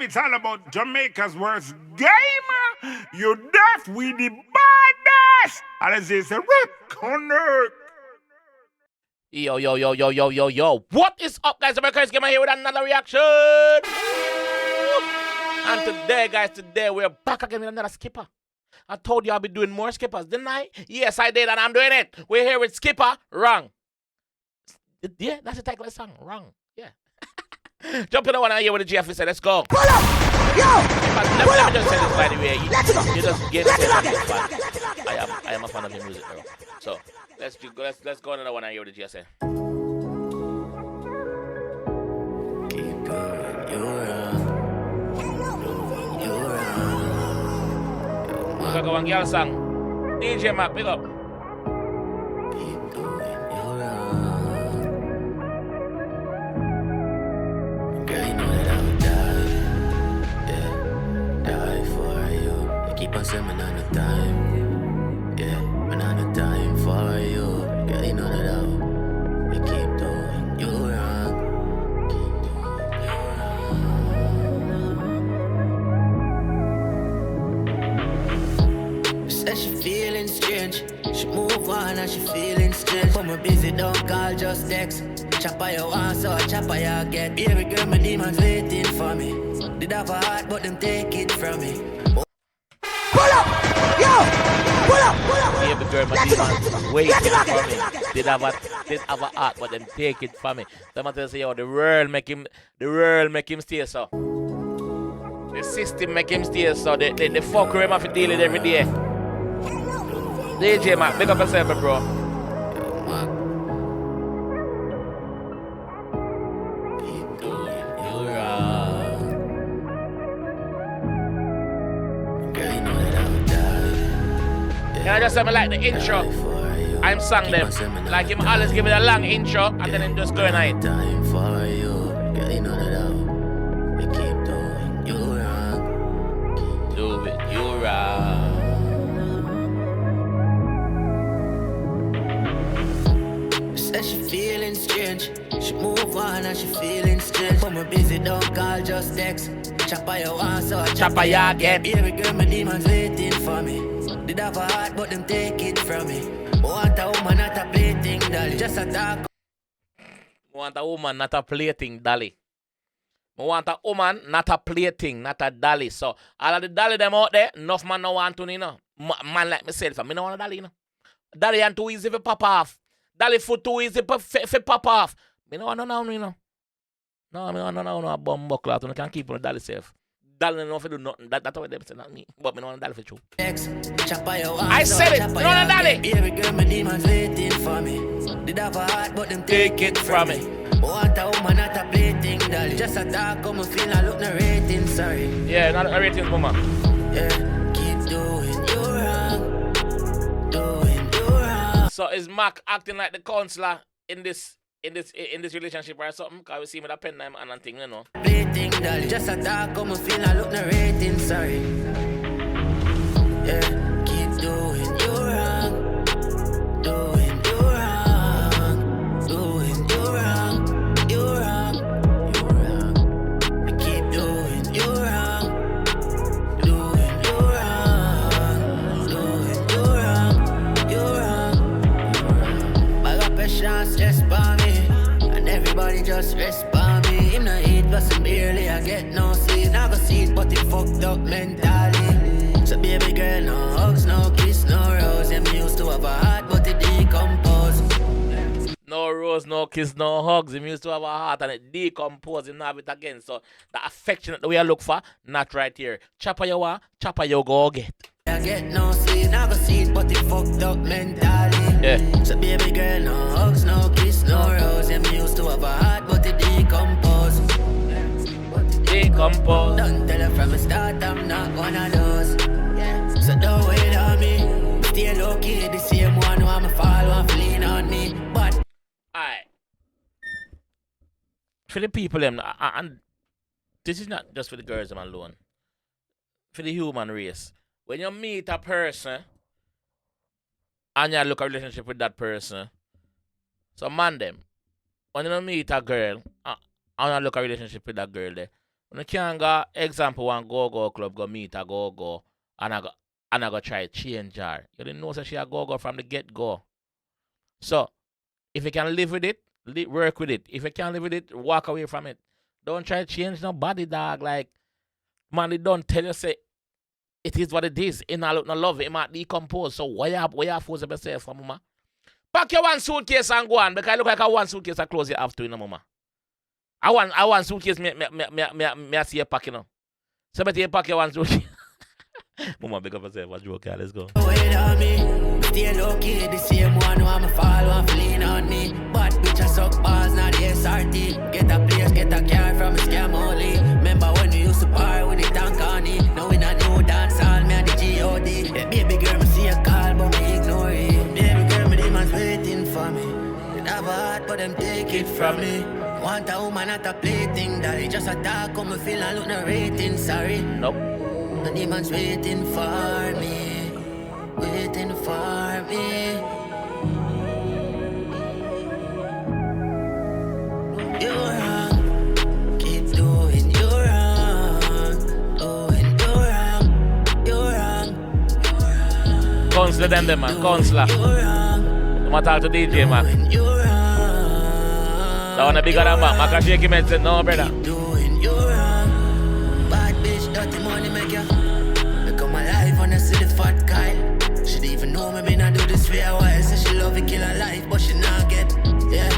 it's all about Jamaica's worst game. You deaf, we the baddest. And as they say, connect. Yo. What is up, guys? JAMAICA'S here with another reaction. And today, guys, we're back again with another Skippa. I told you I'll be doing more Skippas, didn't I? Yes, I did, and I'm doing it. We're here with Skippa. Wrong. Yeah, that's the title of the song. Wrong. Yeah. Jump in the one I hear with the GF said, let's go. Pull up! Yo! Let me just say this, by the way. You just get it. I am a fan of your music, bro. So, let's go another one I hear with the GF said. Keep going, you're We're going to go on girl song. DJ Mac, pick up. I'm on the time, yeah, I'm on the time for you. Girl, you know that you keep doing you wrong. Said she feeling strange, she move on and she feeling strange. When we're busy, don't call, just text. Chopper you want, so chopper you get. Baby girl, my demons waiting for me. Did have a heart, but them take it from me. Baby girl, my demons waiting for me. Did have a heart, but then take it from me. Somebody say, yo, the world make him stay so. The system make him stay so. The fucker him have to deal with every day. DJ Mac, pick up yourself, bro. Can I just say I like the intro? I'm sang them. Like him always give it a long intro and then him just going on it. Time for you, girl, you know that you keep doing you wrong. Do it, you wrong. Said she feeling strange. She move on and she feeling strange. When we're busy, don't call, just text. Chopper you want, so Chopper ya get. Baby girl, my demons waiting for me. Did have a heart, but them take it from me. Want a woman, not a plaything, dolly. Just a talk. Want a woman, not a plaything, dolly. Want a woman, not a plaything, not a dolly. So, all of the dolly them out there, enough man no want to, you know. Man like myself, I no want a dolly, you know. Dolly and too easy for pop off. Dolly foot too easy for pop off. Me no want no, you know. No, me no a bum buckle out. You can keep on a dolly safe. Dolly no for do nothing. That's what they say, not me. But me no want a dolly for true. I said it. Me no want a dolly. Baby girl, my demons waiting for me. Did have a heart, but them Take it from me. Want a woman, not a plaything, dolly. Just a talk, come and feel I look no rating, sorry. Yeah, not a rating, woman. Yeah, keep doing you wrong. Doing you wrong. So is Mac acting like the counselor in this relationship or something? Cause we see me that pen name and thing, you know. Plaything, dolly. Just a talk, come and feel I look no rating, sorry. Yeah, keep doing you wrong. Doing you wrong. Doing you wrong. You wrong. You wrong. I keep doing you wrong. Doing you wrong. Doing you wrong. You wrong. Bag up a chance, just by me. And everybody just respond me. Him no eat, but some barely I get no sleep. Now go see it, but it fucked up mentally. So baby girl, no hugs, no kiss, no rose. Them used to have a heart, but it decompose. No rose, no kiss, no hugs. Him used to have a heart and it decomposed. Him have it again. So the affection that we are look for, not right here. Chopper you want, chopper you go get. I get no sleep, now go see it, but it fucked up mentally. Yeah. So baby girl, no hugs, no kiss, no rose. Them used to have a heart, but it decompose. Decompose. Don't tell her from the start, I'm not one of those. So don't wait on me. Stay low key, the same one who I'ma fall, one lean on me. But Alright. For the people, and this is not just for the girls alone. For the human race. When you meet a person and you look at a relationship with that person, so man them, when you meet a girl and you look at a relationship with that girl there, You can't go, example, one go club, go meet a go, and I go try change her. You didn't know that she a go from the get-go. So, if you can live with it, work with it. If you can't live with it, walk away from it. Don't try to change nobody, dog. Like, man, they don't tell you, say, it is what it is. It not look no love. It might decompose. So, why you force yourself for, mama? Pack your one suitcase and go on, because I look like a one suitcase of clothes you have to, you know, mama. I want suitcase, me see you pack, you know. So, better you pack your one suitcase. Mama, pick up yourself. What joke, let's go. Wait on me, stay low key, the same one who I'ma fall, one lean on me. But bitch, I suck balls, not the SRT. Get a place, get a car from a scam only. Remember when we used to par with the tank on it? Now we not new dance all, me and the G.O.D. Yeah, baby girl, me see a call, but me ignore it. Baby girl, me demons waiting for me. They have a heart, but them take it from me. Want a woman, not a plaything, daddy. Just a talk, come and feel and look no rating, sorry. Nope. The demons waiting for me, waiting for me. You're wrong, keep doing you wrong, doing you wrong, you're wrong. Counselor them, man, counselor. I'm gonna talk to DJ, man. You're wrong. That one a bigger than man. I can shake him and say, no, brother. Doing you wrong. Bad bitch, dirty money make you become alive when I see the fat Kyle. She didn't even know me not do this for a while. Say she love it, kill her life, but she not get. Yeah,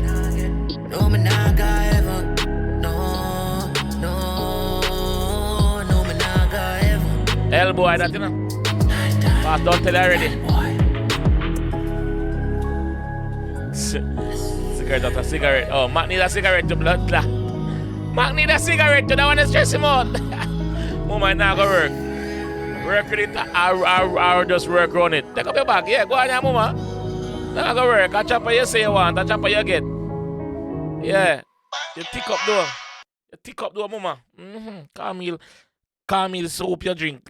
no me not gonna ever. No, me not gonna ever. Hell boy, that you know. But don't tell her already. Cigarette, not a cigarette. Oh, Mac need a cigarette to blood clot. Mac need a cigarette to that one to stress him out. Mama not gonna work. Work with it or just work on it. Take up your bag. Yeah, go on here, mama. Not gonna work. A chopper you say you want, a chopper you get. Yeah. You tick up door. You tick up door, mama. Caramel soup you drink.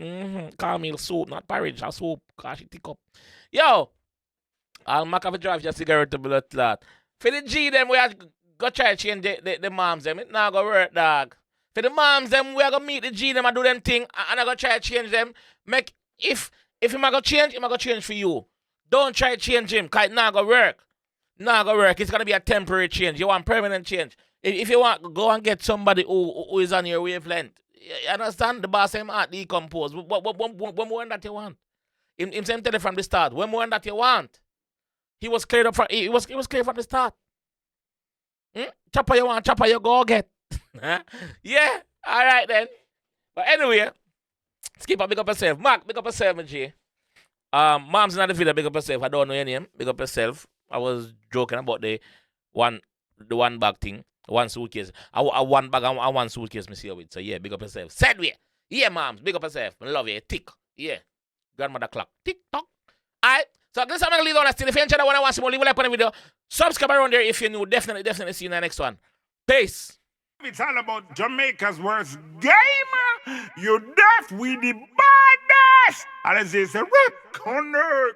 Caramel soup, not porridge, a soup. Cause she tick up. Yo. I'll make up a drive your cigarette to blood clot. For the G them, we have go try to change the moms them. It not gonna work, dog. For the moms them, we are gonna meet the G them and do them thing, and I gonna try to change them. Make if him a go change, him a go change for you. Don't try to change him, cause it not gonna work. Not gonna work. It's gonna be a temporary change. You want permanent change. If you want, go and get somebody who is on your wavelength. You understand? The boss him heart decompose. What more than that you want? Him same tell you from the start. What more than that you want? He was cleared up from he was clear from the start. Chopper you want, chopper you go get. Yeah, alright then. But anyway, Skippa, big up yourself. Mark, big up yourself, G. Mom's in the video, big up yourself. I don't know your name. Big up yourself. I was joking about the one bag thing. One suitcase. I one bag and one suitcase me see you with. So yeah, big up yourself. Said we. Yeah, moms, big up yourself. I love you. Tick. Yeah. Grandmother clock. Tick tock. Alright. So this I'm gonna leave on a still. If you enjoyed that one, I want some more, leave a like on the video. Subscribe around there if you're new. Definitely see you in the next one. Peace. It's all about Jamaica's worst game. You deaf with the baddest. And it's a rip connect.